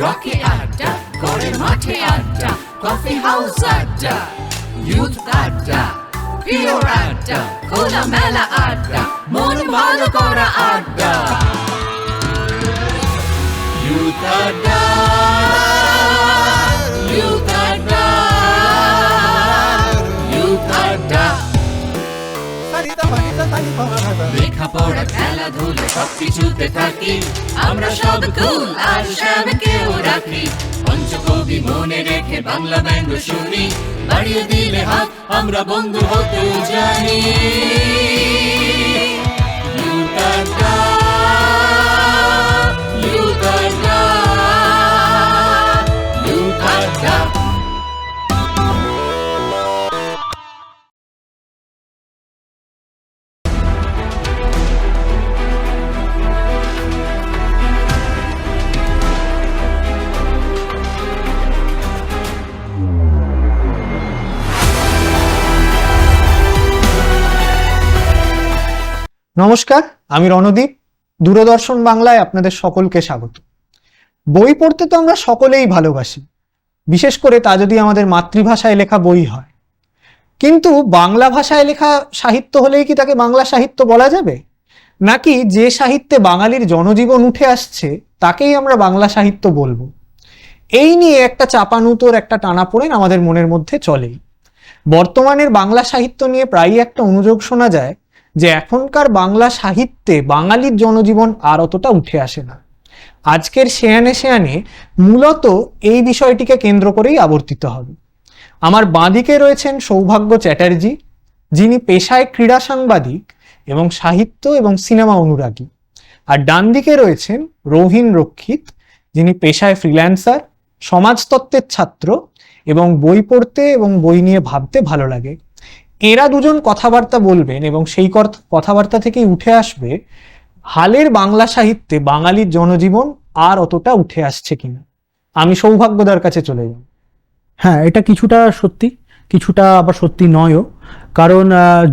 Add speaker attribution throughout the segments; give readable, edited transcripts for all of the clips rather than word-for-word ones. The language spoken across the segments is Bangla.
Speaker 1: রকে আড্ডা, করে মাঠে আড্ডা, কফি হাউস আড্ডা, ইউথ আড্ডা, প্রিয় আড্ডা, খোলা মেলা আড্ডা, মন ভালো করা আড্ডা। ইউথ আড্ডা, ইউথ আড্ডা, ইউথ আড্ডা। লেখাপড়া, খেলাধুলা সবকিছুতে থাকি আমরা, সব কুল আর সবকেও রাখি। পঞ্চকবি মনে রেখে বাংলা ব্যঙ্গ শুনি, বাড়িয়ে দিলে হাত আমরা বন্ধু হতে জানি। ইউথ আড্ডা, ইউথ আড্ডা, ইউথ আড্ডা।
Speaker 2: নমস্কার, আমি রণদীপ। দূরদর্শন বাংলায় আপনাদের সকলকে স্বাগত। বই পড়তে তো আমরা সকলেই ভালোবাসি, বিশেষ করে তা যদি আমাদের মাতৃভাষায় লেখা বই হয়। কিন্তু বাংলা ভাষায় লেখা সাহিত্য হলেই কি তাকে বাংলা সাহিত্য বলা যাবে? নাকি যে সাহিত্যে বাঙালির জনজীবন উঠে আসছে তাকেই আমরা বাংলা সাহিত্য বলবো? এই নিয়ে একটা চাপানুতোর, একটা টানাপোড়েন আমাদের মনের মধ্যে চলেই। বর্তমানের বাংলা সাহিত্য নিয়ে প্রায়ই একটা অনুযোগ শোনা যায় যে এখনকার বাংলা সাহিত্যে বাঙালির জনজীবন আর অতটা উঠে আসে না। আজকের শেয়ানে শেয়ানে মূলত এই বিষয়টিকে কেন্দ্র করেই আবর্তিত হবে। আমার বাঁদিকে রয়েছেন সৌভাগ্য চ্যাটার্জি, যিনি পেশায় ক্রীড়া সাংবাদিক এবং সাহিত্য এবং সিনেমা অনুরাগী। আর ডান দিকে রয়েছেন রোহিন রক্ষিত, যিনি পেশায় ফ্রিল্যান্সার, সমাজতত্ত্বের ছাত্র এবং বই পড়তে এবং বই নিয়ে ভাবতে ভালো লাগে। এরা দুজন কথাবার্তা বলবেন এবং সেই কথাবার্তা থেকেই উঠে আসবে হালের বাংলা সাহিত্যে বাঙালির জনজীবন আর অতটা উঠে আসছে কিনা। আমি সৌভাগ্যদার কাছে চলে যাব।
Speaker 3: হ্যাঁ, এটা কিছুটা সত্যি, কিছুটা আবার সত্যি নয়ও। কারণ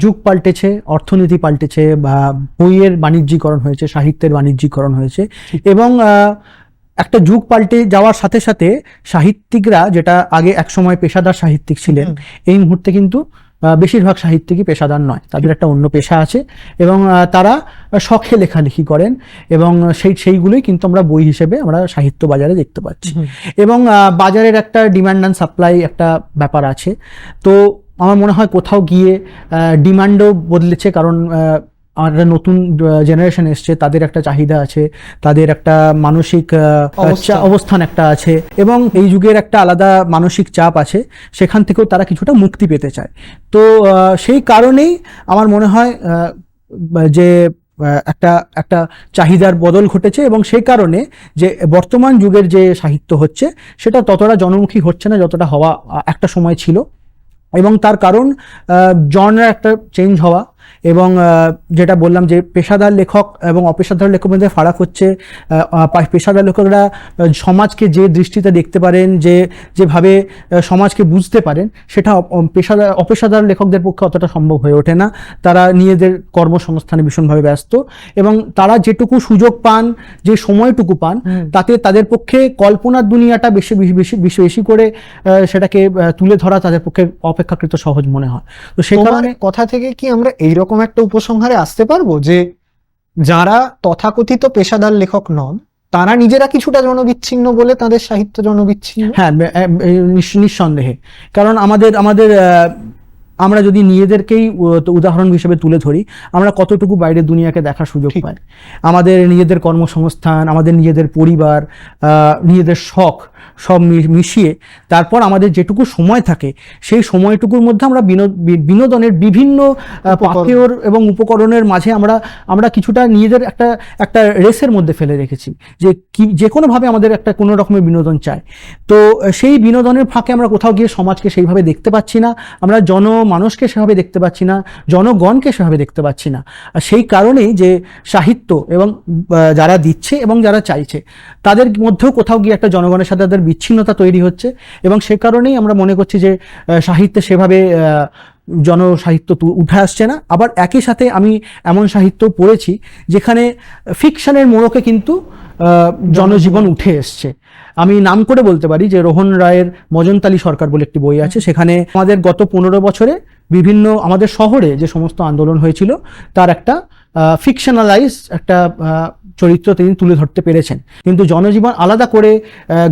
Speaker 3: যুগ পাল্টেছে, অর্থনীতি পাল্টেছে, বা বইয়ের বাণিজ্যিকরণ হয়েছে, সাহিত্যের বাণিজ্যিকরণ হয়েছে। এবং একটা যুগ পাল্টে যাওয়ার সাথে সাথে সাহিত্যিকরা, যেটা আগে একসময় পেশাদার সাহিত্যিক ছিলেন, এই মুহূর্তে কিন্তু বেশিরভাগ সাহিত্যিকই পেশাদার নয়, তাদের একটা অন্য পেশা আছে এবং তারা শখে লেখালেখি করেন এবং সেইগুলোই কিন্তু আমরা বই হিসেবে আমরা সাহিত্য বাজারে দেখতে পাচ্ছি। এবং বাজারের একটা ডিমান্ড অ্যান্ড সাপ্লাই একটা ব্যাপার আছে। তো আমার মনে হয় কোথাও গিয়ে ডিমান্ডও বদলেছে, কারণ আমাদের নতুন জেনারেশন এসছে, তাদের একটা চাহিদা আছে, তাদের একটা মানসিক অবস্থান একটা আছে এবং এই যুগের একটা আলাদা মানসিক চাপ আছে, সেখান থেকেও তারা কিছুটা মুক্তি পেতে চায়। তো সেই কারণেই আমার মনে হয় যে একটা চাহিদার বদল ঘটেছে এবং সেই কারণে যে বর্তমান যুগের যে সাহিত্য হচ্ছে সেটা ততটা জনমুখী হচ্ছে না যতটা হওয়া একটা সময় ছিল। এবং তার কারণ জনরার একটা চেঞ্জ হওয়া এবং যেটা বললাম যে পেশাদার লেখক এবং অপেশাদার লেখকের মধ্যে ফারাক হচ্ছে। পেশাদার লেখকরা সমাজকে যে দৃষ্টিতে দেখতে পারেন, যেভাবে সমাজকে বুঝতে পারেন, সেটা অপেশাদার লেখকদের পক্ষে অতটা সম্ভব হয়ে ওঠে না। তারা নিজেদের কর্মসংস্থানে ভীষণভাবে ব্যস্ত এবং তারা যেটুকু সুযোগ পান, যে সময়টুকু পান, তাতে তাদের পক্ষে কল্পনার দুনিয়াটা বেশি করে সেটাকে তুলে ধরা তাদের পক্ষে অপেক্ষাকৃত সহজ মনে হয়। তো সে কারণে
Speaker 2: কথা থেকে কি আমরা এইরকম একটা উপসংহারে আসতে পারবো যে যারা তথাকথিত পেশাদার লেখক নন তারা নিজেরা কিছুটা জনবিচ্ছিন্ন বলে তাদের সাহিত্য জনবিচ্ছিন্ন?
Speaker 3: হ্যাঁ, নিঃসন্দেহে। কারণ আমরা যদি নিজেদেরকেই উদাহরণ হিসেবে তুলে ধরি, আমরা কতটুকু বাইরের দুনিয়াকে দেখার সুযোগ পাই। আমাদের নিজেদের কর্মসংস্থান, আমাদের নিজেদের পরিবার, নিজেদের শখ সব মিশিয়ে তারপর আমাদের যেটুকু সময় থাকে সেই সময়টুকুর মধ্যে আমরা বিনোদনের বিভিন্ন পাথেয় এবং উপকরণের মাঝে আমরা কিছুটা নিজেদের একটা রেসের মধ্যে ফেলে রেখেছি যে কোনোভাবে আমাদের একটা কোনো রকমের বিনোদন চাই। তো সেই বিনোদনের ফাঁকে আমরা কোথাও গিয়ে সমাজকে সেইভাবে দেখতে পাচ্ছি না, আমরা জনমানুষকে সেভাবে দেখতে পাচ্ছি না, জনগণকে সেভাবে দেখতে পাচ্ছি না। আর সেই কারণেই যে সাহিত্য এবং যারা দিচ্ছে এবং যারা চাইছে তাদের মধ্যেও কোথাও গিয়ে একটা জনগণের সাথে তাদের বিচ্ছিন্নতা তৈরি হচ্ছে এবং সে কারণেই আমরা মনে করছি যে সাহিত্যে সেভাবে জনসাহিত্য উঠে আসছে না। আবার একই সাথে আমি এমন সাহিত্য পড়েছি যেখানে ফিকশনের মোড়কে কিন্তু জনজীবন উঠে এসছে। আমি নাম করে বলতে পারি যে রোহন রায়ের মজনতালি সরকার বলে একটি বই আছে, সেখানে আমাদের গত 15 বছরে বিভিন্ন আমাদের শহরে যে সমস্ত আন্দোলন হয়েছিল তার একটা ফিকশনালাইজ একটা চরিত্র তিনি তুলে ধরতে পেরেছেন। কিন্তু জনজীবন আলাদা করে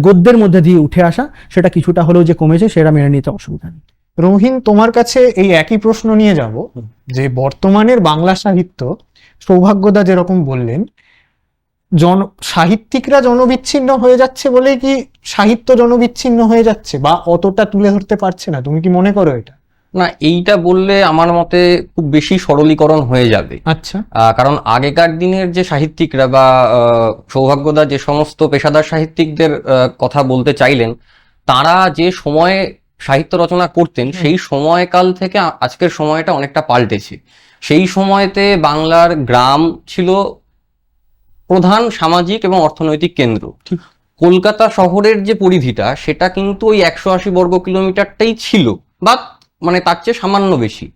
Speaker 3: গদ্যের মধ্যে দিয়ে উঠে আসা, সেটা কিছুটা হলেও যে কমেছে সেটা মেনে নিতে অসুবিধা নেই।
Speaker 2: রোহিন, তোমার কাছে এই একই প্রশ্ন নিয়ে যাব যে বর্তমানের বাংলা সাহিত্য, সৌভাগ্যদা যেরকম বললেন, সাহিত্যিকরা জনবিচ্ছিন্ন হয়ে যাচ্ছে বলে কি সাহিত্য জনবিচ্ছিন্ন হয়ে যাচ্ছে, বা অতটা তুলে ধরতে পারছে না? তুমি কি মনে করো এটা?
Speaker 4: না, এইটা বললে আমার মতে খুব বেশি সরলীকরণ হয়ে যাবে।
Speaker 2: আচ্ছা।
Speaker 4: কারণ আগেকার দিনের যে সাহিত্যিকরা বা সৌভাগ্যদা যে সমস্ত পেশাদার সাহিত্যিকদের কথা বলতে চাইলেন, তারা যে সময়ে সাহিত্য রচনা করতেন সেই সময়কাল থেকে আজকের সময়টা অনেকটা পাল্টেছে। সেই সময়তে বাংলার গ্রাম ছিল প্রধান সামাজিক এবং অর্থনৈতিক কেন্দ্র। কলকাতা শহরের যে পরিধিটা সেটা কিন্তু ওই 180 বর্গ কিলোমিটারটাই ছিল, বা মানে তার চেয়ে সামান্য বেশি।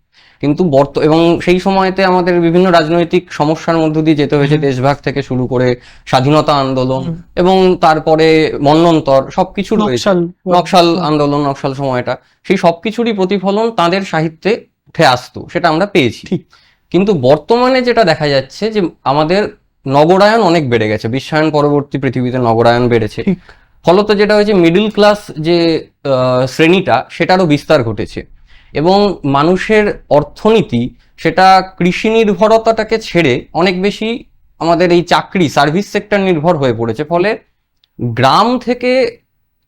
Speaker 4: কিন্তু এবং সেই সময়তে আমাদের বিভিন্ন রাজনৈতিক সমস্যার মধ্য দিয়ে যেতে হয়েছে, দেশভাগ থেকে শুরু করে স্বাধীনতা আন্দোলন এবং তারপরে মন্বন্তর সবকিছু রয়েছে, নকশাল আন্দোলন, নকশাল সময়টা, সেই সবকিছুরই প্রতিফলন তাদের সাহিত্যে উঠে আসতো, সেটা আমরা পেয়েছি। কিন্তু বর্তমানে যেটা দেখা যাচ্ছে যে আমাদের নগরায়ন অনেক বেড়ে গেছে, বিশ্বায়ন পরবর্তী পৃথিবীতে নগরায়ন বেড়েছে, ফলত যেটা হয়েছে মিডল ক্লাস যে শ্রেণীটা সেটারও বিস্তার ঘটেছে এবং মানুষের অর্থনীতি সেটা কৃষি নির্ভরতাটাকে ছেড়ে অনেক বেশি আমাদের এই চাকরি সার্ভিস সেক্টর নির্ভর হয়ে পড়েছে। ফলে গ্রাম থেকে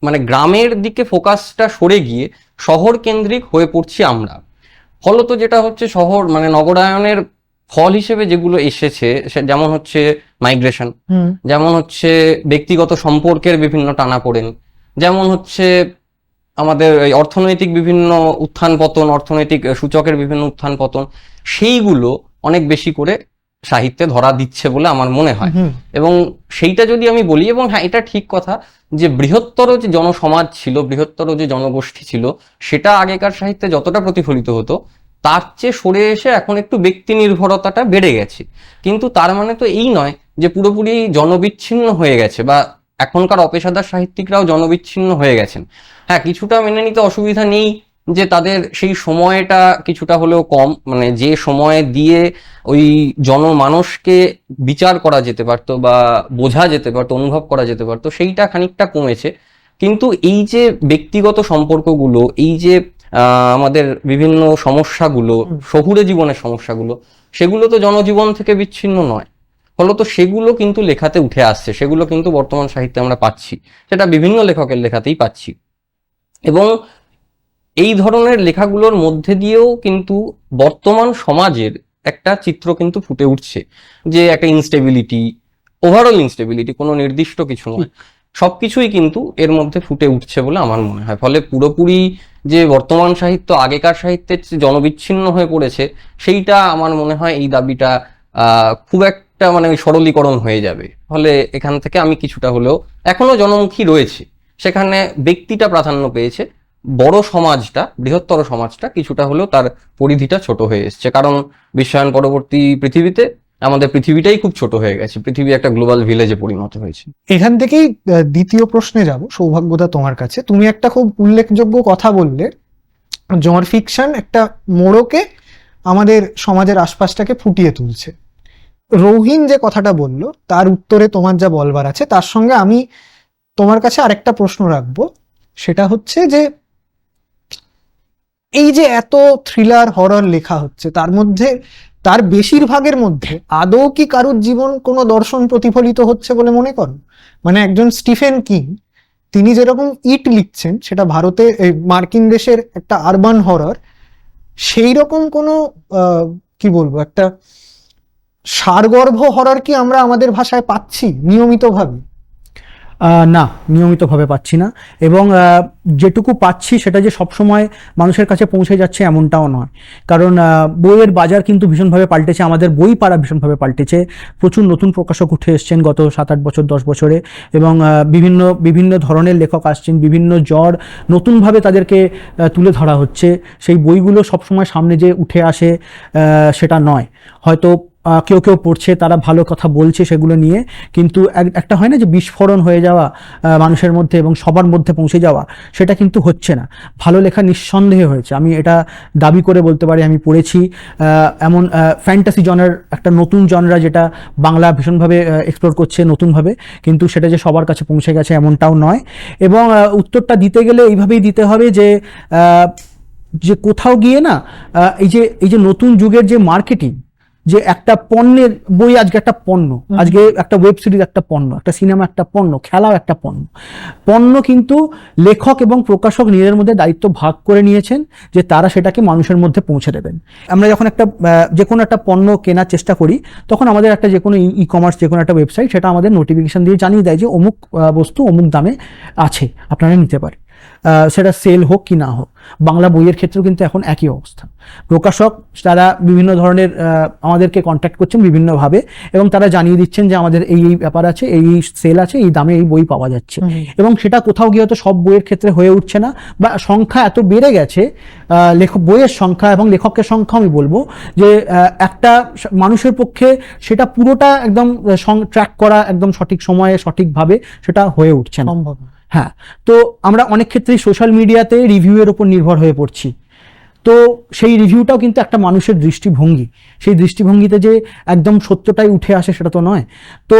Speaker 4: মানে গ্রামের দিকে ফোকাসটা সরে গিয়ে শহর কেন্দ্রিক হয়ে পড়ছি আমরা। ফলত যেটা হচ্ছে শহর মানে নগরায়নের ফল হিসেবে যেগুলো এসেছে, যেমন হচ্ছে মাইগ্রেশন, যেমন হচ্ছে ব্যক্তিগত সম্পর্কের বিভিন্ন টানাপোড়েন, যেমন হচ্ছে আমাদের অর্থনৈতিক বিভিন্ন উত্থান পতন, অর্থনৈতিক সূচকের বিভিন্ন উত্থান পতন, সেইগুলো অনেক বেশি করে সাহিত্যে ধরা দিচ্ছে বলে আমার মনে হয়। এবং সেইটা যদি আমি বলি, এবং হ্যাঁ এটা ঠিক কথা যে বৃহত্তর যে জনসমাজ ছিল, বৃহত্তর যে জনগোষ্ঠী ছিল, সেটা আগেকার সাহিত্যে যতটা প্রতিফলিত হতো তার চেয়ে সরে এসে এখন একটু ব্যক্তি নির্ভরতাটা বেড়ে গেছে। কিন্তু তার মানে তো এই নয় যে পুরোপুরি জনবিচ্ছিন্ন হয়ে গেছে বা এখনকার অপেশাদার সাহিত্যিকরাও জনবিচ্ছিন্ন হয়ে গেছেন। হ্যাঁ, কিছুটা মেনে নিতে অসুবিধা নেই যে তাদের সেই সময়টা কিছুটা হলেও কম, মানে যে সময় দিয়ে ওই জনমানসকে বিচার করা যেতে পারতো বা বোঝা যেতে পারতো, অনুভব করা যেতে পারতো, সেইটা খানিকটা কমেছে। কিন্তু এই যে ব্যক্তিগত সম্পর্কগুলো, এই যে আমাদের বিভিন্ন সমস্যাগুলো, শহুরে জীবনের সমস্যাগুলো, সেগুলো তো জনজীবন থেকে বিচ্ছিন্ন নয়। ফলত সেগুলো কিন্তু লেখাতে উঠে আসছে, সেগুলো কিন্তু বর্তমান সাহিত্যে আমরা পাচ্ছি, সেটা বিভিন্ন লেখকের লেখাতেই পাচ্ছি। এবং এই ধরনের লেখাগুলোর মধ্যে দিয়েও কিন্তু বর্তমান সমাজের একটা চিত্র কিন্তু ফুটে উঠছে, যে একটা ইনস্টেবিলিটি, ওভারঅল ইনস্টেবিলিটি, কোনো নির্দিষ্ট কিছু নয়, সবকিছুই কিন্তু এর মধ্যে ফুটে উঠছে বলে আমার মনে হয়। ফলে পুরোপুরি যে বর্তমান সাহিত্য আগেকার সাহিত্যের জনবিচ্ছিন্ন হয়ে পড়েছে, সেইটা আমার মনে হয় এই দাবিটা খুব একটা মানে সরলীকরণ হয়ে যাবে। ফলে এখান থেকে আমি কিছুটা হলেও, এখনো জনমুখী রয়েছে, সেখানে ব্যক্তিটা প্রাধান্য পেয়েছে, বড় সমাজটা, বৃহত্তর সমাজটা কিছুটা হলেও তার পরিধিটা ছোট হয়ে এসছে। কারণ বিশ্বায়ন পরবর্তী পৃথিবীতে আমাদের পৃথিবীটাই খুব ছোট হয়ে গেছে, পৃথিবী একটা গ্লোবাল ভিলেজে পরিণত হয়েছে।
Speaker 2: এখান থেকেই দ্বিতীয় প্রশ্নে যাব সৌভাগ্যদা তোমার কাছে। তুমি একটা খুব উল্লেখযোগ্য কথা বললে, জর ফিকশন একটা মোড়কে আমাদের সমাজের আশপাশটাকে ফুটিয়ে তুলছে। রোহিন যে কথাটা বলল তার উত্তরে তোমার যা বলবার আছে, তার সঙ্গে আমি তোমার কাছে আরেকটা প্রশ্ন রাখবো। সেটা হচ্ছে যে এই যে এত থ্রিলার হরর লেখা হচ্ছে, তার মধ্যে তার বেশিরভাগের মধ্যে আদৌ কি কারুর জীবন কোনো দর্শন প্রতিফলিত হচ্ছে বলে মনে করো? মানে একজন স্টিফেন কিং, তিনি যেরকম ইট লিখছেন, সেটা ভারতে মার্কিন দেশের একটা আরবান হরর, সেই রকম কোনো কি বলবো একটা সারগর্ভ হরর কি আমরা আমাদের ভাষায় পাচ্ছি নিয়মিতভাবে?
Speaker 3: না, নিয়মিতভাবে পাচ্ছি না। এবং যেটুকু পাচ্ছি সেটা যে সবসময় মানুষের কাছে পৌঁছে যাচ্ছে এমনটাও নয়। কারণ বইয়ের বাজার কিন্তু ভীষণভাবে পাল্টেছে, আমাদের বই পাড়া ভীষণভাবে পাল্টেছে। প্রচুর নতুন প্রকাশক উঠে এসছেন গত 7-8 বছর 10 বছরে, এবং বিভিন্ন ধরনের লেখক আসছেন, বিভিন্ন জ্বর নতুনভাবে তাদেরকে তুলে ধরা হচ্ছে। সেই বইগুলো সবসময় সামনে যে উঠে আসে সেটা নয়। হয়তো কেউ কেউ পড়ছে, তারা ভালো কথা বলছে সেগুলো নিয়ে, কিন্তু একটা হয় না যে বিস্ফোরণ হয়ে যাওয়া মানুষের মধ্যে এবং সবার মধ্যে পৌঁছে যাওয়া, সেটা কিন্তু হচ্ছে না। ভালো লেখা নিঃসন্দেহে হয়েছে, আমি এটা দাবি করে বলতে পারি। আমি পড়েছি এমন ফ্যান্টাসি জনার, একটা নতুন জনরা যেটা বাংলা ভীষণভাবে এক্সপ্লোর করছে নতুনভাবে, কিন্তু সেটা যে সবার কাছে পৌঁছে গেছে এমনটাও নয়। এবং উত্তরটা দিতে গেলে এইভাবেই দিতে হবে যে যে কোথাও গিয়ে না এই যে নতুন যুগের যে মার্কেটিং, যে একটা পণ্যের বই আজকে একটা পণ্য, আজকে একটা ওয়েব সিরিজ একটা পণ্য, একটা সিনেমা একটা পণ্য, খেলাও একটা পণ্য কিন্তু লেখক এবং প্রকাশক নিজের মধ্যে দায়িত্ব ভাগ করে নিয়েছেন যে তারা সেটাকে মানুষের মধ্যে পৌঁছে দেবেন। আমরা যখন যে কোনো একটা পণ্য কেনার চেষ্টা করি, তখন আমাদের একটা যে কোনো ই কমার্স, যে কোনো একটা ওয়েবসাইট, সেটা আমাদের নোটিফিকেশন দিয়ে জানিয়ে দেয় যে অমুক বস্তু অমুক দামে আছে, আপনারা নিতে পারেন, সেটা সেল হোক কি না হোক। বাংলা বইয়ের ক্ষেত্রেও কিন্তু এখন একই অবস্থা। প্রকাশক তারা বিভিন্ন ধরনের আমাদেরকে কন্ট্যাক্ট করছেন বিভিন্নভাবে, এবং তারা জানিয়ে দিচ্ছেন যে আমাদের এই ব্যাপার আছে, এই সেল আছে, এই দামে এই বই পাওয়া যাচ্ছে। এবং সেটা কোথাও গিয়ে হয়তো সব বইয়ের ক্ষেত্রে হয়ে উঠছে না, বা সংখ্যা এত বেড়ে গেছে, বইয়ের সংখ্যা এবং লেখকের সংখ্যা, আমি বলবো যে একটা মানুষের পক্ষে সেটা পুরোটা একদম ট্র্যাক করা একদম সঠিক সময়ে সঠিকভাবে সেটা হয়ে উঠছে না। হ্যাঁ, তো আমরা অনেক ক্ষেত্রেই সোশ্যাল মিডিয়াতে রিভিউয়ের উপর নির্ভর হয়ে পড়ছি। তো সেই রিভিউটাও কিন্তু একটা মানুষের দৃষ্টিভঙ্গি, সেই দৃষ্টিভঙ্গিতে যে একদম সত্যটাই উঠে আসে সেটা তো নয়। তো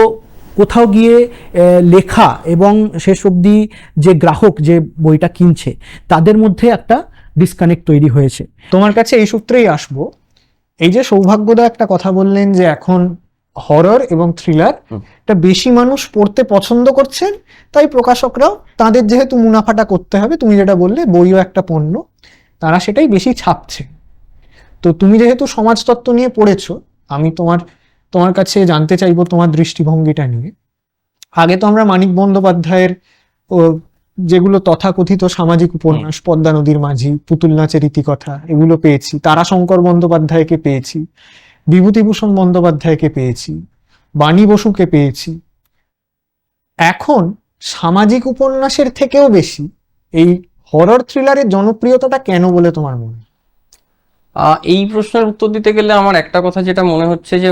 Speaker 3: কোথাও গিয়ে লেখা এবং শেষ অবধি যে গ্রাহক যে বইটা কিনছে, তাদের মধ্যে একটা ডিসকানেক্ট তৈরি হয়েছে।
Speaker 2: তোমার কাছে এই সূত্রেই আসবো, এই যে সৌভাগ্যদা একটা কথা বললেন যে এখন হরর এবং থ্রিলার এটা বেশি মানুষ পড়তে পছন্দ করছেন, তাই প্রকাশকরাও তাদের যেহেতু মুনাফাটা করতে হবে, তুমি যেটা বললে বইও একটা পণ্য, তারা সেটাই বেশি ছাপছে। তো তুমি যেহেতু সমাজতত্ত্ব নিয়ে পড়েছো, আমি তোমার কাছে জানতে চাইবো তোমার দৃষ্টিভঙ্গিটা নিয়ে। আগে তো আমরা মানিক বন্দ্যোপাধ্যায়ের যেগুলো তথাকথিত সামাজিক উপন্যাস, পদ্মা নদীর মাঝি, পুতুল নাচের ইতিকথা, এগুলো পেয়েছি, তারাশঙ্কর বন্দ্যোপাধ্যায়কে পেয়েছি, বিভূতিভূষণ বন্দ্যোপাধ্যায়কে পেয়েছি, বাণী বসুকে পেয়েছি। এখন সামাজিক উপন্যাসের থেকেও বেশি এই হরর থ্রিলারের জনপ্রিয়তাটা কেন বলে তোমার মনে হয়?
Speaker 4: এই প্রশ্নের উত্তর দিতে গেলে আমার একটা কথা যেটা মনে হচ্ছে যে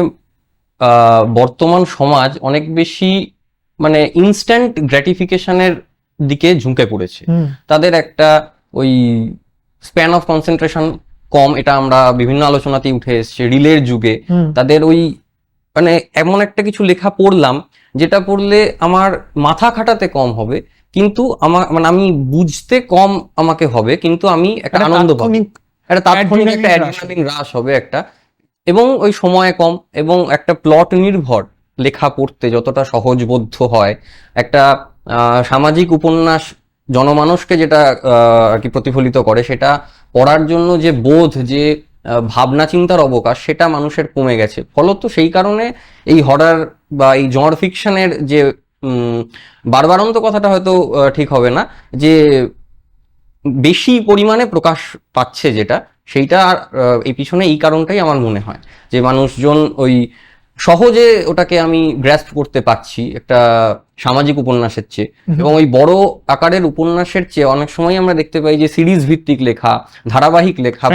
Speaker 4: বর্তমান সমাজ অনেক বেশি মানে ইনস্ট্যান্ট গ্র্যাটিফিকেশনের দিকে ঝুঁকে পড়েছে। তাদের একটা ওই স্প্যান অফ কনসেন্ট্রেশন কম, এটা আমরা বিভিন্ন আলোচনাতেই উঠে এসছে। রিলের যুগে তাদের ওই মানে এমন একটা কিছু লেখা পড়লাম যেটা পড়লে আমার মাথা খাটাতে কম হবে, কিন্তু আমার মানে আমি বুঝতে কম আমাকে হবে, কিন্তু আমি একটা আনন্দ পাবো, একটা তাৎক্ষণিক একটা অ্যাড্রিনালিন রাশ হবে একটা, এবং ওই সময় কম, এবং একটা প্লট নির্ভর লেখা পড়তে যতটা সহজবোধ্য হয়, একটা সামাজিক উপন্যাস জনমানসকে যেটা আর কি প্রতিফলিত করে, সেটা পড়ার জন্য যে বোধ, যে ভাবনা চিন্তার অবকাশ, সেটা মানুষের কমে গেছে। ফলত সেই কারণে এই হরর বা এই জনর ফিকশনের যে বারবারন্ত কথাটা হয়তো ঠিক হবে না, যে বেশি পরিমাণে প্রকাশ পাচ্ছে যেটা, সেইটা এই পিছনে এই কারণটাই আমার মনে হয় যে মানুষজন ওই সহজে ওটাকে আমি গ্র্যাস্প করতে পারছি একটা সামাজিক উপন্যাসের চেয়ে। এবং ওই বড় আকারের উপন্যাসের চেয়ে অনেক সময় আমরা দেখতে পাই যে সিরিজ ভিত্তিক লেখা, ধারাবাহিক লেখা,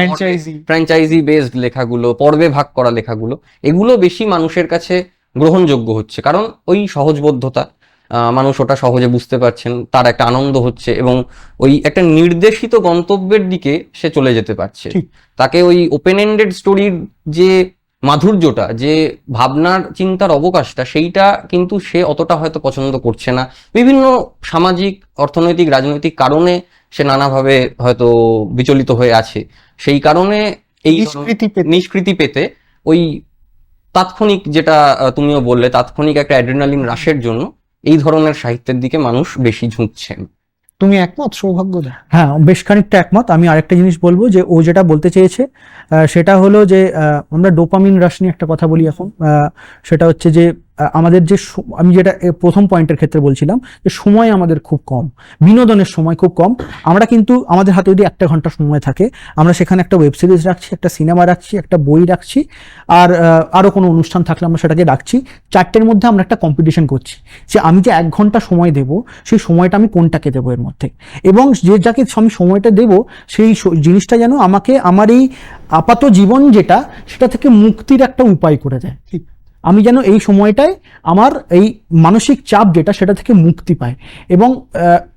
Speaker 4: ফ্র্যাঞ্চাইজি বেসড লেখাগুলো, পর্বে ভাগ করা লেখাগুলো, এগুলো বেশি মানুষের কাছে গ্রহণযোগ্য হচ্ছে, কারণ ওই সহজবোধ্যতা, মানুষ ওটা সহজে বুঝতে পারছেন, তার একটা আনন্দ হচ্ছে, এবং ওই একটা নির্দেশিত গন্তব্যের দিকে সে চলে যেতে পারছে। তাকে ওই ওপেন এন্ডেড স্টোরির যে মাধুর্যটা, যে ভাবনার চিন্তার অবকাশটা, সেইটা কিন্তু সে অতটা হয়তো পছন্দ করছে না। বিভিন্ন সামাজিক, অর্থনৈতিক, রাজনৈতিক কারণে সে নানাভাবে হয়তো বিচলিত হয়ে আছে। সেই কারণে এই নিষ্কৃতি পেতে ওই তাৎক্ষণিক, যেটা তুমিও বললে, তাৎক্ষণিক একটা অ্যাড্রিনালিন রাশের জন্য এই ধরনের সাহিত্যের দিকে মানুষ বেশি ঝুঁকছেন।
Speaker 2: তুমি একমত সৌভাগ্যদা?
Speaker 3: হ্যাঁ, বেশ খানিকটা একমত। আমি আরেকটা জিনিস বলবো, যে ও যেটা বলতে চেয়েছে সেটা হলো যে আমরা ডোপামিন রাশ নিয়ে একটা কথা বলি এখন। সেটা হচ্ছে যে আমাদের যে আমি যেটা প্রথম পয়েন্টের ক্ষেত্রে বলছিলাম যে সময় আমাদের খুব কম, বিনোদনের সময় খুব কম। আমরা কিন্তু আমাদের হাতে যদি 1 ঘন্টা সময় থাকে, আমরা সেখানে একটা ওয়েব সিরিজ রাখছি, একটা সিনেমা রাখছি, একটা বই রাখছি, আর আরও কোনো অনুষ্ঠান থাকলে আমরা সেটাকে রাখছি। 4টের মধ্যে আমরা একটা কম্পিটিশন করছি যে আমি যে 1 ঘন্টা সময় দেব, সেই সময়টা আমি কোনটাকে দেবো এর মধ্যে, এবং যে যাকে আমি সময়টা দেব সেই জিনিসটা যেন আমাকে আমার এই আপাত জীবন যেটা, সেটা থেকে মুক্তির একটা উপায় করে দেয়।
Speaker 2: ঠিক।
Speaker 3: আমি যেন এই সময়টায় আমার এই মানসিক চাপ যেটা, সেটা থেকে মুক্তি পাই। এবং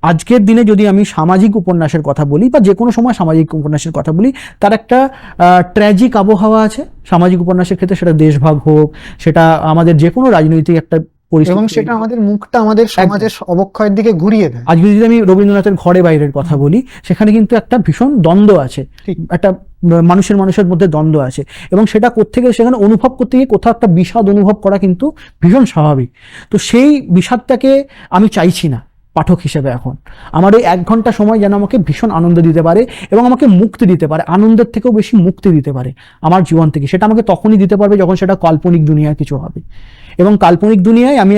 Speaker 3: আজকের দিনে যদি আমি সামাজিক উপন্যাসের কথা বলি, বা যে কোনো সময় সামাজিক উপন্যাসের কথা বলি, তার একটা ট্র্যাজিক আবহাওয়া আছে সামাজিক উপন্যাসের ক্ষেত্রে, সেটা দেশভাগ হোক, সেটা আমাদের যে কোনো রাজনৈতিক একটা পরিস্থিতি,
Speaker 2: এবং সেটা আমাদের মুখটা আমাদের সমাজের অবক্ষয়ের দিকে ঘুরিয়ে দেয়।
Speaker 3: আজকে যদি আমি রবীন্দ্রনাথের ঘরে বাইরের কথা বলি, সেখানে কিন্তু একটা ভীষণ দ্বন্দ্ব আছে,
Speaker 2: ঠিক।
Speaker 3: একটা মানুষের মধ্যে দ্বন্দ্ব আছে, এবং সেটা কোত্থেকে সেখানে অনুভব করতে গিয়ে কোথাও একটা বিষাদ অনুভব করা কিন্তু ভীষণ স্বাভাবিক। তো সেই বিষাদটাকে আমি চাইছি না পাঠক হিসেবে। এখন আমার এই 1 ঘন্টা সময় যেন আমাকে ভীষণ আনন্দ দিতে পারে, এবং আমাকে মুক্তি দিতে পারে, আনন্দের থেকেও বেশি মুক্তি দিতে পারে আমার জীবন থেকে। সেটা আমাকে তখনই দিতে পারবে যখন সেটা কাল্পনিক দুনিয়ার কিছু হবে। এবং কাল্পনিক দুনিয়ায় আমি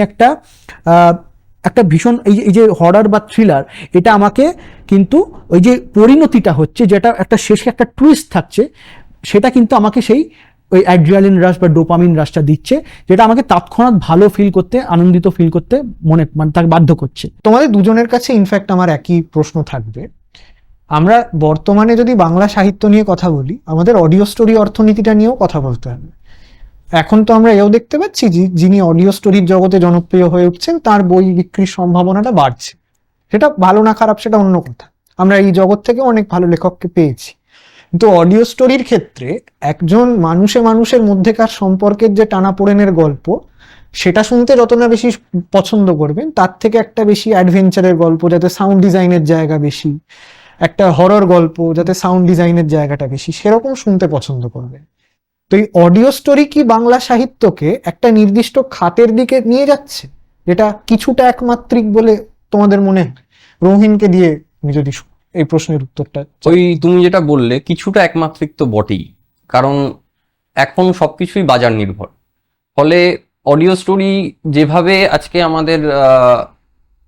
Speaker 3: একটা ভীষণ এই যে হরর বা থ্রিলার, এটা আমাকে কিন্তু ওই যে পরিণতিটা হচ্ছে, যেটা একটা শেষে একটা টুইস্ট থাকছে, সেটা কিন্তু আমাকে সেই ওই অ্যাড্রিনালিন রাশ বা ডোপামিন রাশটা দিচ্ছে, যেটা আমাকে তৎক্ষণাৎ ভালো ফিল করতে, আনন্দিত ফিল করতে মানে তাকে বাধ্য করছে।
Speaker 2: তোমাদের দুজনের কাছে ইনফ্যাক্ট আমার একই প্রশ্ন থাকবে। আমরা বর্তমানে যদি বাংলা সাহিত্য নিয়ে কথা বলি, আমাদের অডিও স্টোরি অর্থনীতিটা নিয়েও কথা বলতে হবে। এখন তো আমরা এও দেখতে পাচ্ছি যিনি অডিও স্টোরির জগতে জনপ্রিয় হয়ে উঠছেন, তার বই বিক্রির সম্ভাবনাটা বাড়ছে। সেটা ভালো না খারাপ সেটা অন্য কথা, আমরা এই জগৎ থেকে অনেক ভালো লেখককে পেয়েছি। কিন্তু অডিও স্টোরির ক্ষেত্রে একজন মানুষের মধ্যেকার সম্পর্কের যে টানাপোড়েনের গল্প, সেটা শুনতে যত না বেশি পছন্দ করবেন, তার থেকে একটা বেশি অ্যাডভেঞ্চারের গল্প যাতে সাউন্ড ডিজাইনের জায়গা বেশি, একটা হরর গল্প যাতে সাউন্ড ডিজাইনের জায়গাটা বেশি, সেরকম শুনতে পছন্দ করবেন। তো এই অডিও স্টোরি কি বাংলা সাহিত্যকে একটা নির্দিষ্ট খাতের দিকে নিয়ে যাচ্ছে, যেটা কিছুটা একমাত্রিক বলে তোমাদের মনে হয়? রোহিনকে দিয়ে তুমি যদি এই প্রশ্নের উত্তরটা।
Speaker 4: ওই তুমি যেটা বললে কিছুটা একমাত্রিক তো বটেই, কারণ এখন সবকিছুই বাজার নির্ভর। ফলে অডিও স্টোরি যেভাবে আজকে আমাদের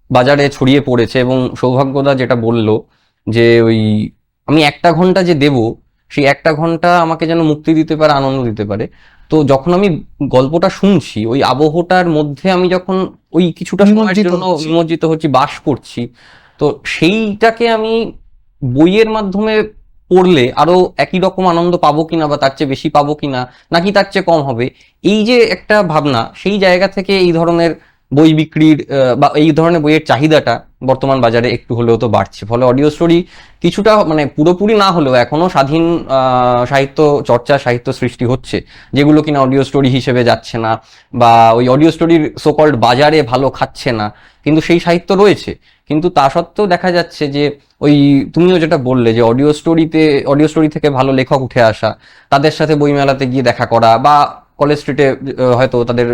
Speaker 4: বাজারে ছড়িয়ে পড়েছে, এবং সৌভাগ্যদা যেটা বললো যে ওই আমি 1 ঘন্টা যে দেব, সেই 1 ঘন্টা আমাকে যেন মুক্তি দিতে পারে, আনন্দ দিতে পারে। তো যখন আমি গল্পটা শুনছি, ওই আবহটার মধ্যে আমি যখন ওই কিছুটা সময়ের জন্য নিমজ্জিত হচ্ছি, বাস করছি, তো সেইটাকে আমি বইয়ের মাধ্যমে পড়লে আরো একই রকম আনন্দ পাবো কিনা, বা তার চেয়ে বেশি পাবো কিনা, নাকি তার চেয়ে কম হবে, এই যে একটা ভাবনা, সেই জায়গা থেকে এই ধরনের বই বিক্রির বা এই ধরনের বইয়ের চাহিদাটা বর্তমান বাজারে একটু হলেও তো বাড়ছে। ফলে অডিও স্টোরি কিছুটা, মানে পুরোপুরি না হলেও এখনো স্বাধীন সাহিত্য চর্চা, সাহিত্য সৃষ্টি হচ্ছে, যেগুলো কিনা অডিও স্টোরি হিসেবে যাচ্ছে না, বা ওই অডিও স্টোরির সোকল্ড বাজারে ভালো খাচ্ছে না, কিন্তু সেই সাহিত্য রয়েছে। কিন্তু তা সত্ত্বেও দেখা যাচ্ছে যে ওই তুমিও যেটা বললে যে অডিও স্টোরি থেকে ভালো লেখক উঠে আসা, তাদের সাথে বইমেলাতে গিয়ে দেখা করা, বা কলেজ স্ট্রিটে হয়তো তাদের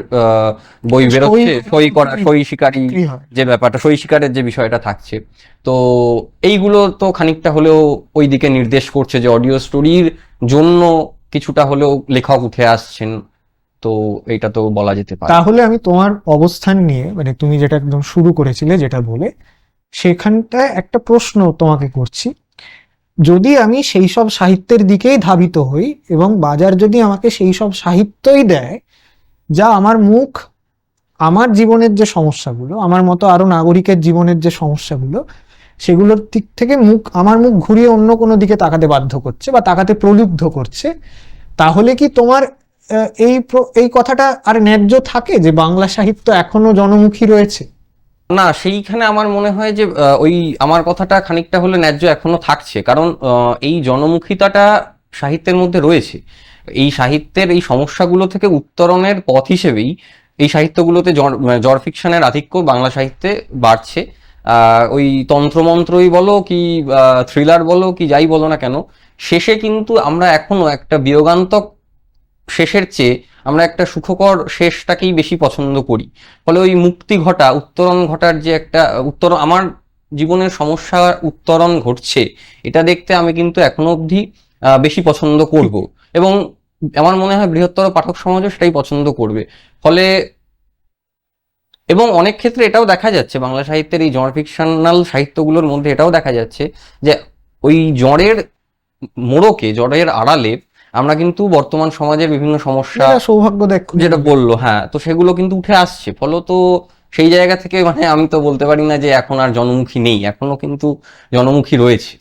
Speaker 4: বই বেরোচ্ছে, সই করা, সই শিকারি যে ব্যাপারটা, সই শিকারের যে বিষয়টা থাকছে, তো এইগুলো তো খানিকটা হলেও ওই দিকে নির্দেশ করছে যে অডিও স্টোরির জন্য কিছুটা হলেও লেখক উঠে আসছেন। তো এইটা তো বলা যেতে পারে।
Speaker 2: তাহলে আমি তোমার অবস্থান নিয়ে, মানে তুমি যেটা একদম শুরু করেছিলে যেটা বলে, সেখানটায় একটা প্রশ্ন তোমাকে করছি। যদি আমি সেই সব সাহিত্যের দিকেই ধাবিত হই, এবং বাজার যদি আমাকে সেই সব সাহিত্যই দেয় যা আমার জীবনের যে সমস্যাগুলো, আমার মতো আরো নাগরিকের জীবনের যে সমস্যাগুলো, সেগুলোর দিক থেকে আমার মুখ ঘুরিয়ে অন্য কোনো দিকে তাকাতে বাধ্য করছে বা তাকাতে প্রলুব্ধ করছে, তাহলে কি তোমার এই কথাটা আর ন্যায্য থাকে যে বাংলা সাহিত্য এখনো জনমুখী রয়েছে?
Speaker 4: না, সেইখানে আমার মনে হয় যে ওই আমার কথাটা খানিকটা হলে ন্যায্য এখনো থাকছে, কারণ এই জনমুখিতাটা সাহিত্যের মধ্যে রয়েছে। এই সাহিত্যের এই সমস্যাগুলো থেকে উত্তরণের পথ হিসেবেই এই সাহিত্যগুলোতে জ্বর ফিকশনের আধিক্য বাংলা সাহিত্যে বাড়ছে। ওই তন্ত্রমন্ত্রই বলো কি থ্রিলার বলো কি যাই বলো না কেন, শেষে কিন্তু আমরা এখনো একটা বিয়োগান্তক শেষের চেয়ে আমরা একটা সুখকর শেষটাকেই বেশি পছন্দ করি। ফলে ওই মুক্তি ঘটা, উত্তরণ ঘটার যে একটা উত্তরণ, আমার জীবনের সমস্যার উত্তরণ ঘটছে, এটা দেখতে আমি কিন্তু এখনো অবধি বেশি পছন্দ করব, এবং আমার মনে হয় বৃহত্তর পাঠক সমাজও সেটাই পছন্দ করবে। ফলে এবং অনেক ক্ষেত্রে এটাও দেখা যাচ্ছে বাংলা সাহিত্যের এই জনর ফিকশনাল সাহিত্যগুলোর মধ্যে এটাও দেখা যাচ্ছে যে ওই জড়ের মোড়কে, জড়ের আড়ালে আমরা কিন্তু বর্তমান সমাজের বিভিন্ন সমস্যা,
Speaker 2: সৌভাগ্য দেখ
Speaker 4: যেটা বললো, হ্যাঁ, তো সেগুলো কিন্তু উঠে আসছে। ফলত সেই জায়গা থেকে মানে আমি তো বলতে পারি না যে এখন আর জনমুখী নেই, এখনো কিন্তু জনমুখী রয়েছে।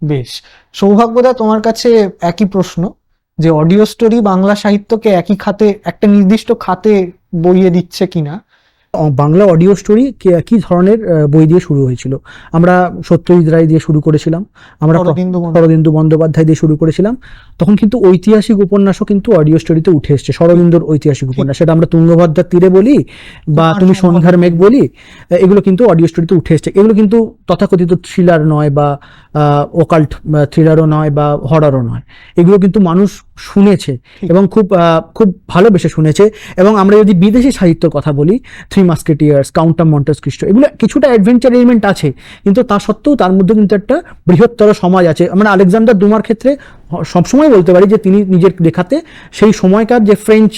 Speaker 2: বেশ, সৌভাগ্যদা, তোমার কাছে একই প্রশ্ন, যে অডিও স্টোরি বাংলা সাহিত্যকে একই খাতে, একটা নির্দিষ্ট খাতে বইয়ে দিচ্ছে কিনা?
Speaker 3: বাংলা অডিও স্টোরি কি ধরনের বই দিয়ে শুরু হয়েছিল? আমরা সত্যজিৎ রায় দিয়ে শুরু করেছিলাম, আমরা শরদিন্দু বন্দ্যোপাধ্যায় দিয়ে শুরু করেছিলাম। তখন কিন্তু ঐতিহাসিক উপন্যাসও কিন্তু অডিও স্টোরিতে উঠে এসছে। শরদিন্দুর ঐতিহাসিক উপন্যাস, সেটা আমরা তুঙ্গভদ্রার তীরে বলি বা তুমি সন্ধ্যার মেঘ বলি, এগুলো কিন্তু অডিও স্টোরিতে উঠে এসছে। এগুলো কিন্তু তথাকথিত থ্রিলার নয় বা ওকাল্ট থ্রিলারও নয় বা হররও নয়, এগুলো কিন্তু মানুষ শুনেছে এবং খুব খুব ভালোবেসে শুনেছে। এবং আমরা যদি বিদেশি সাহিত্যের কথা বলি, three Musketeers, count of Monte Christo, এগুলো কিছুটা অ্যাডভেঞ্চার এলিমেন্ট আছে, কিন্তু তা সত্ত্বেও তার মধ্যে কিন্তু একটা বৃহত্তর সমাজ আছে। আমরা আলেকজান্ডার দুমার ক্ষেত্রে সবসময় বলতে পারি যে তিনি নিজের লেখাতে সেই সময়কার যে ফ্রেঞ্চ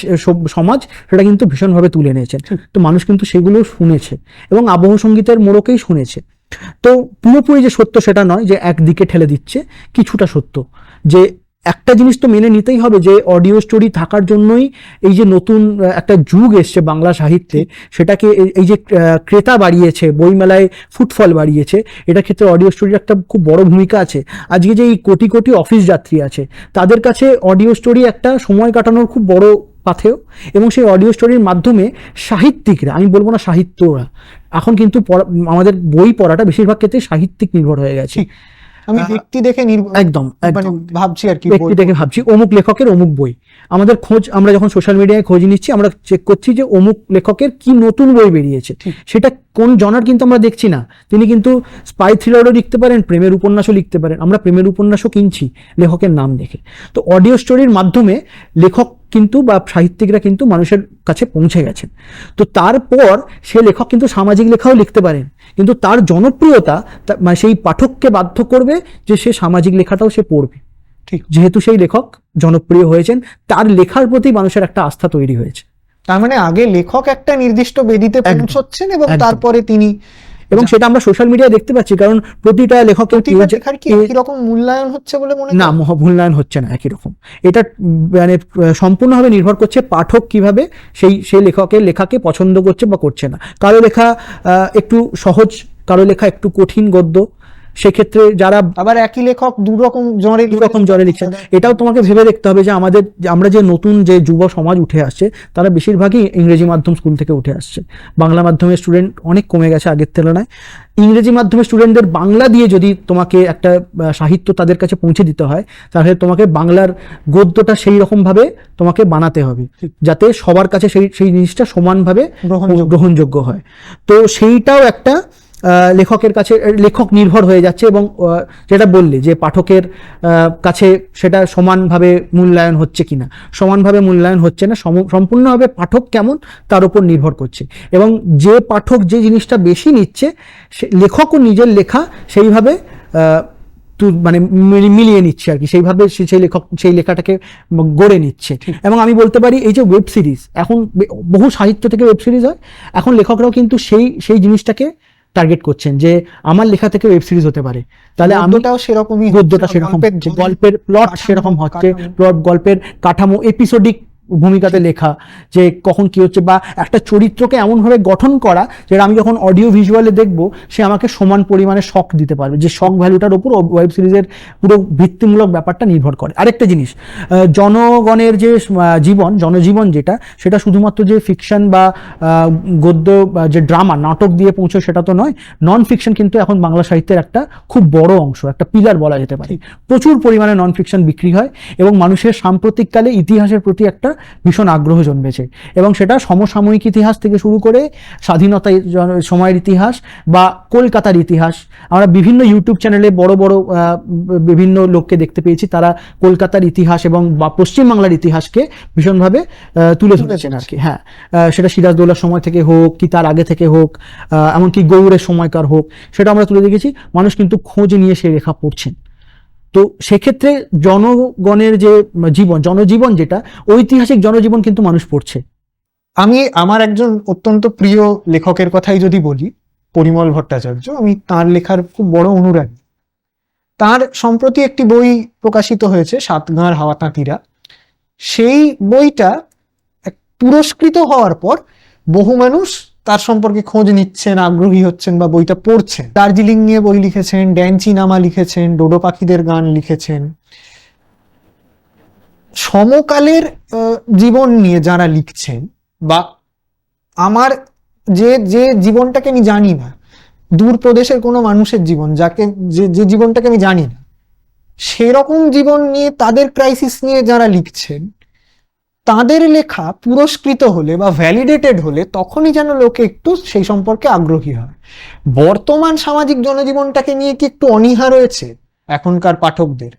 Speaker 3: সমাজ, সেটা কিন্তু ভীষণভাবে তুলে নিয়েছেন। তো মানুষ কিন্তু সেগুলো শুনেছে এবং আবহ সঙ্গীতের মোড়কেই শুনেছে। তো পুরোপুরি যে সত্য সেটা নয়, যে একদিকে ঠেলে দিচ্ছে, কিছুটা সত্য। যে একটা জিনিস তো মেনে নিতেই হবে যে অডিও স্টোরি থাকার জন্যই এই যে নতুন একটা যুগ এসছে বাংলা সাহিত্যে, সেটাকে এই যে ক্রেতা বাড়িয়েছে, বইমেলায় ফুটফল বাড়িয়েছে, এটার ক্ষেত্রে অডিও স্টোরির একটা খুব বড় ভূমিকা আছে। আজকে যে এই কোটি কোটি অফিস যাত্রী আছে, তাদের কাছে অডিও স্টোরি একটা সময় কাটানোর খুব বড় পাথেয়। এবং সেই অডিও স্টোরির মাধ্যমে সাহিত্যিকরা, আমি বলবো না সাহিত্যরা, এখন কিন্তু আমাদের বই পড়াটা বেশিরভাগ ক্ষেত্রে সাহিত্যিক নির্ভর হয়ে গেছে।
Speaker 2: আমি ব্যক্তি দেখে
Speaker 3: একদম
Speaker 2: ভাবছি আর কি,
Speaker 3: ব্যক্তি দেখে ভাবছি অমুক লেখকের অমুক বই। আমাদের খোঁজ, আমরা যখন সোশ্যাল মিডিয়ায় খোঁজ নিচ্ছি, আমরা চেক করছি যে অমুক লেখকের কি নতুন বই বেরিয়েছে, সেটা কোন জনার কিন্তু আমরা দেখছি না। তিনি কিন্তু স্পাই থ্রিলারও লিখতে পারেন, প্রেমের উপন্যাসও লিখতে পারেন। আমরা প্রেমের উপন্যাসও কিনছি লেখকের নাম দেখে। তো অডিও স্টোরির মাধ্যমে লেখক কিন্তু বা সাহিত্যিকরা কিন্তু মানুষের কাছে পৌঁছে গেছেন। তো তারপর সে লেখক কিন্তু সামাজিক লেখাও লিখতে পারেন, কিন্তু তার জনপ্রিয়তা মানে সেই পাঠককে বাধ্য করবে যে সে সামাজিক লেখাটাও সে পড়বে। ঠিক, যেহেতু সেই লেখক জনপ্রিয় হয়েছেন, তার লেখার প্রতি মানুষের একটা আস্থা তৈরি হয়েছে।
Speaker 2: তার মানে আগে লেখক একটা নির্দিষ্ট বেদিতে পৌঁছচ্ছেন এবং তারপরে তিনি,
Speaker 3: এবং সেটা আমরা সোশ্যাল মিডিয়ায় দেখতে পাচ্ছি। কারণ প্রতিটা লেখকের
Speaker 2: একই রকম মূল্যায়ন হচ্ছে বলে মনে
Speaker 3: না, মূল্যায়ন হচ্ছে না একই রকম। এটা মানে সম্পূর্ণভাবে নির্ভর করছে পাঠক কিভাবে সেই লেখকের লেখাকে পছন্দ করছে বা করছে না। কারো লেখা একটু সহজ, কারো লেখা একটু কঠিন গদ্য, সেক্ষেত্রে যারা
Speaker 2: আবার একই লেখক দু রকম জ্বরে লিখছেন।
Speaker 3: এটাও তোমাকে ভেবে দেখতে হবে যে আমরা যে নতুন যে যুব সমাজ উঠে আসছে, তারা বেশিরভাগই ইংরেজি মাধ্যম স্কুল থেকে উঠে আসছে। বাংলা মাধ্যমের স্টুডেন্ট অনেক কমে গেছে আগের তুলনায়। ইংরেজি মাধ্যমের স্টুডেন্টদের বাংলা দিয়ে যদি তোমাকে একটা সাহিত্য তাদের কাছে পৌঁছে দিতে হয়, তাহলে তোমাকে বাংলার গদ্যটা সেই রকম ভাবে তোমাকে বানাতে হবে যাতে সবার কাছে সেই জিনিসটা সমানভাবে গ্রহণযোগ্য হয়। তো সেইটাও একটা লেখকের কাছে, লেখক নির্ভর হয়ে যাচ্ছে। এবং যেটা বললে যে পাঠকের কাছে সেটা সমানভাবে মূল্যায়ন হচ্ছে কিনা, সমানভাবে মূল্যায়ন হচ্ছে না, সম্পূর্ণভাবে পাঠক কেমন তার উপর নির্ভর করছে। এবং যে পাঠক যে জিনিসটা বেশি নিচ্ছে, লেখকও নিজের লেখা সেইভাবে মানে মিলিয়ে নিচ্ছে আর কি, সেইভাবে সেই লেখক সেই লেখাটাকে গড়ে নিচ্ছে। এবং আমি বলতে পারি এই যে ওয়েব সিরিজ, এখন বহু সাহিত্য থেকে ওয়েব সিরিজ হয়, এখন লেখকরাও কিন্তু সেই জিনিসটাকে টার্গেট করছেন যে আমার লেখা থেকে ওয়েব সিরিজ হতে পারে, তাহলে গদ্যটা সেরকম, গল্পের প্লট সেরকম হচ্ছে, গল্পের কাঠামো এপিসোডিক ভূমিকাতে লেখা, যে কখন কি হচ্ছে, বা একটা চরিত্রকে এমনভাবে গঠন করা যেটা আমি যখন অডিও ভিজুয়ালে দেখবো সে আমাকে সমান পরিমাণে শক দিতে পারবে, যে শক ভ্যালুটার উপর ওয়েব সিরিজের পুরো ভিত্তিমূলক ব্যাপারটা নির্ভর করে। আরেকটা জিনিস, জনগণের যে জনজীবন যেটা, সেটা শুধুমাত্র যে ফিকশন বা গদ্য যে ড্রামা নাটক দিয়ে পৌঁছে সেটা তো নয়। নন ফিকশন কিন্তু এখন বাংলা সাহিত্যের একটা খুব বড় অংশ, একটা পিলার বলা যেতে পারে। প্রচুর পরিমাণে নন ফিকশন বিক্রি হয় এবং মানুষের সাম্প্রতিককালে ইতিহাসের প্রতি একটা ভীষণ আগ্রহ জন্মেছে। এবং সেটা সমসাময়িক ইতিহাস থেকে শুরু করে স্বাধীনতা সময়ের ইতিহাস বা কলকাতার ইতিহাস। আমরা বিভিন্ন ইউটিউব চ্যানেলে বড় বড় বিভিন্ন লোককে দেখতে পেয়েছি, তারা কলকাতার ইতিহাস এবং বা পশ্চিমবাংলার ইতিহাসকে ভীষণভাবে তুলে ধরেছেন আর কি। হ্যাঁ, সেটা সিরাজদৌল্লার সময় থেকে হোক কি তার আগে থেকে হোক, এমনকি গৌড়ের সময়কার হোক, সেটা আমরা তুলে দেখেছি। মানুষ কিন্তু খোঁজ নিয়ে সেই লেখা পড়ছেন। তো সেক্ষেত্রে জনগণের যে জনজীবন যেটা ঐতিহাসিক জনজীবন কিন্তু মানুষ পড়ছে।
Speaker 2: আমি আমার একজন অত্যন্ত প্রিয় লেখকের কথাই যদি বলি, পরিমল ভট্টাচার্য, আমি তার লেখার খুব বড় অনুরাগী। তার সম্প্রতি একটি বই প্রকাশিত হয়েছে, সাতগাঁর হাওয়া তাঁতিরা। সেই বইটা পুরস্কৃত হওয়ার পর বহু মানুষ তার সম্পর্কে খোঁজ নিচ্ছেন, আগ্রহী হচ্ছেন বা বইটা পড়ছেন। দার্জিলিং নিয়ে বই লিখেছেন, ড্যান্সি নামা লিখেছেন, ডোডো পাখিদের গান লিখেছেন। সমকালের জীবন নিয়ে যারা লিখছেন, বা আমার যে যে জীবনটাকে আমি জানি না, দূর প্রদেশের কোনো মানুষের জীবন যাকে যে জীবনটাকে আমি জানি না, সেরকম জীবন নিয়ে, তাদের ক্রাইসিস নিয়ে যারা লিখছেন, তাদের লেখা পুরস্কৃত হলে বা ভ্যালিডেটেড হলে তখনই যেন লোকে একটু সেই সম্পর্কে আগ্রহী হয়। বর্তমান সামাজিক জনজীবনটাকে নিয়ে কি একটু অনীহা রয়েছে এখনকার পাঠকদের?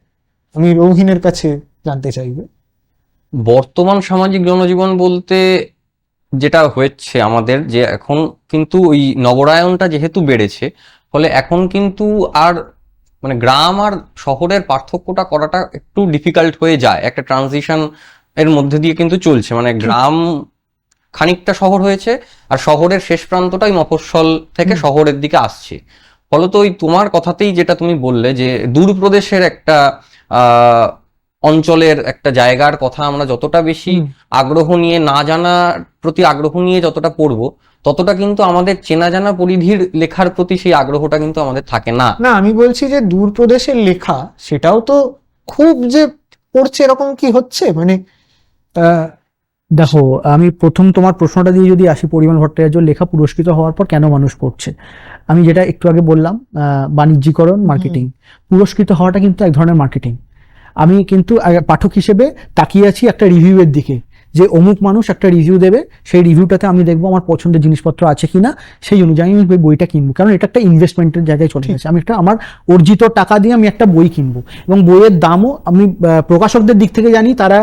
Speaker 2: আমি রৌহিনের কাছে জানতে চাইব।
Speaker 4: বর্তমান সামাজিক জনজীবন বলতে যেটা হচ্ছে আমাদের, যে এখন কিন্তু ওই নগরায়নটা যেহেতু বেড়েছে, ফলে এখন কিন্তু আর মানে গ্রাম আর শহরের পার্থক্যটা করাটা একটু ডিফিকাল্ট হয়ে যায়। একটা ট্রানজিশন এর মধ্যে দিয়ে কিন্তু চলছে, মানে গ্রাম খানিকটা শহর হয়েছে, আর শহরের শেষ প্রান্তটাই মফস্বল থেকে শহরের দিকে আসছে। ফলত ওই তোমার কথাতেই যেটা তুমি বললে, যে দূরপ্রদেশের একটা অঞ্চলের একটা জায়গার কথা আমরা যতটা বেশি আগ্রহ নিয়ে, না জানার প্রতি আগ্রহ নিয়ে যতটা পড়বো, ততটা কিন্তু আমাদের চেনা জানা পরিধির লেখার প্রতি সেই আগ্রহটা কিন্তু আমাদের থাকে না।
Speaker 2: না, আমি বলছি যে দূরপ্রদেশের লেখা সেটাও তো খুব যে পড়ছে এরকম কি হচ্ছে? মানে
Speaker 3: দেখো, আমি প্রথম তোমার প্রশ্নটা দিয়ে যদি আসি, পরিমল ভট্টাচার্য লেখা পুরস্কৃত হওয়ার পর কেন মানুষ পড়ছে, আমি যেটা একটু আগে বললাম, বাণিজ্যিকরণ, মার্কেটিং। পুরস্কৃত হওয়াটা কিন্তু এক ধরনের মার্কেটিং। আমি কিন্তু পাঠক হিসেবে তাকিয়ে আছি একটা রিভিউয়ের দিকে, যে অমুক মানুষ একটা রিভিউ দেবে, সেই রিভিউটাতে আমি দেখবো আমার পছন্দের জিনিসপত্র আছে কিনা, সেই অনুযায়ী আমি বইটা কিনবো। কারণ এটা একটা ইনভেস্টমেন্টের জায়গায় চলে গেছে। আমি একটা আমার অর্জিত টাকা দিয়ে আমি একটা বই কিনবো, এবং বইয়ের দামও আমি প্রকাশকদের দিক থেকে জানি তারা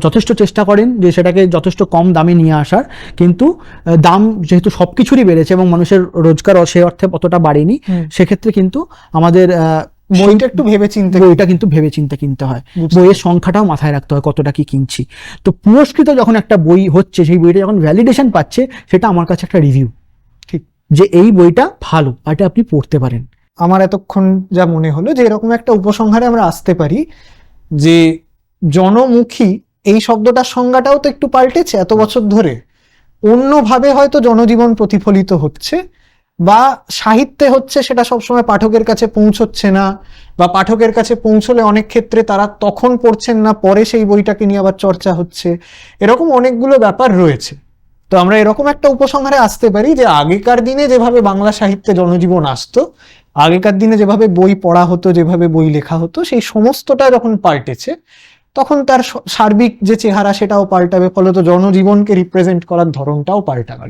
Speaker 3: যথেষ্ট চেষ্টা করেন যে সেটাকে যথেষ্ট কম দামে নিয়ে আসার। কিন্তু দাম যেহেতু সবকিছুরই বেড়েছে এবং মানুষের রোজগার সে অর্থে অতটা বাড়েনি, সেক্ষেত্রে কিন্তু আমাদের
Speaker 2: বইটা একটু
Speaker 3: বইটা কিন্তু ভেবে চিন্তে কিনতে হয়। বইয়ের সংখ্যাটাও মাথায় রাখতে হয়, কতটা কি কিনছি। তো পুরস্কৃত যখন একটা বই হচ্ছে, সেই বইটা যখন ভ্যালিডেশন পাচ্ছে, সেটা আমার কাছে একটা রিভিউ,
Speaker 2: ঠিক,
Speaker 3: যে এই বইটা ভালো, এটা আপনি পড়তে পারেন।
Speaker 2: আমার এতক্ষণ যা মনে হলো, যে এরকম একটা উপসংহারে আমরা আসতে পারি যে জনমুখী এই শব্দটার সংজ্ঞাটাও তো একটু পাল্টেছে এত বছর ধরে। অন্যভাবে হয়তো জনজীবন প্রতিফলিত হচ্ছে, বা সাহিত্যে হচ্ছে, সেটা সবসময় পাঠকের কাছে পৌঁছচ্ছে না, বা পাঠকের কাছে পৌঁছলে অনেক ক্ষেত্রে তারা তখন পড়ছেন না, পরে সেই বইটাকে নিয়ে আবার চর্চা হচ্ছে। এরকম অনেকগুলো ব্যাপার রয়েছে। তো আমরা এরকম একটা উপসংহারে আসতে পারি যে আগেকার দিনে যেভাবে বাংলা সাহিত্যে জনজীবন আসতো, আগেকার দিনে যেভাবে বই পড়া হতো, যেভাবে বই লেখা হতো, সেই সমস্তটা যখন পাল্টেছে, তখন তার সার্বিক যে চেহারা সেটাও পাল্টাবে, ফলত জনজীবনকে রিপ্রেজেন্ট করার ধরনটাও পাল্টাবে।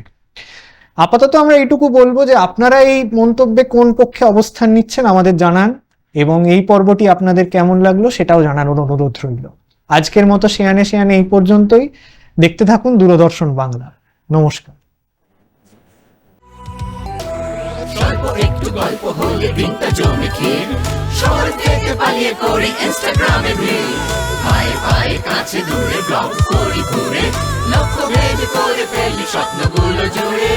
Speaker 2: আপাতত আমরা এইটুকু বলবো যে আপনারা এই মন্তব্যে কোন পক্ষে অবস্থান নিচ্ছেন আমাদের জানান, এবং এই পর্বটি আপনাদের কেমন লাগলো সেটাও জানানোর অনুরোধ রইল। আজকের মতো শেয়ানে শেয়ানে এই পর্যন্তই। দেখতে থাকুন দূরদর্শন বাংলা। নমস্কার।
Speaker 1: স্বল্প একটু গল্প হলে দিনটা জমে ক্ষীর, শহর থেকে পালিয়ে করি ইনস্টাগ্রামে ভিড়, পায়ে পায়ে কাছে দূরে ব্লগ করি ঘুরে, লক্ষ্য ভেদ করে ফেলি স্বপ্নগুলো জুড়ে।